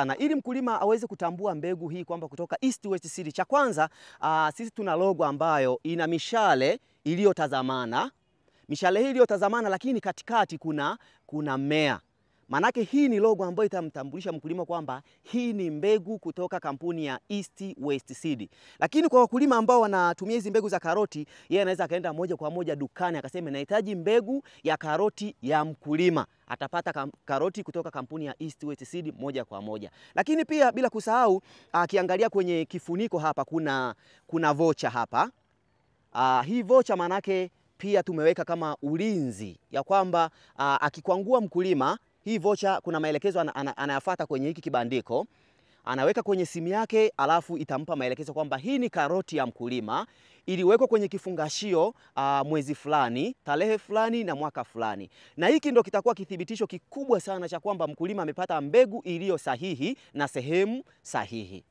Na ili mkulima aweze kutambua mbegu hii kwamba kutoka East West Seed, cha kwanza sisi tuna logo ambayo ina mishale iliyotazamana. Mishale hii iliyotazamana, lakini katikati kuna mmea. Manake hii ni logo ambayo itamtambulisha mkulima kwamba hii ni mbegu kutoka kampuni ya East West Seed. Lakini kwa wakulima ambao wanatumia hizi mbegu za karoti, yeye anaweza akaenda moja kwa moja dukani akasema nahitaji mbegu ya karoti ya mkulima. Atapata karoti kutoka kampuni ya East West Seed moja kwa moja. Lakini pia bila kusahau, akiangalia kwenye kifuniko hapa kuna vocha hapa. Hii vocha manake pia tumeweka kama ulinzi ya kwamba akikwangua mkulima, hii vocha kuna maelekezo anayafuata kwenye hiki kibandiko, anaweka kwenye simu yake, alafu itampa maelekezo kwamba hii ni karoti ya mkulima, iliwekwa kwenye kifungashio mwezi fulani, tarehe fulani na mwaka fulani. Na hiki ndio kitakuwa kithibitisho kikubwa sana cha kwamba mkulima amepata mbegu iliyo sahihi na sehemu sahihi.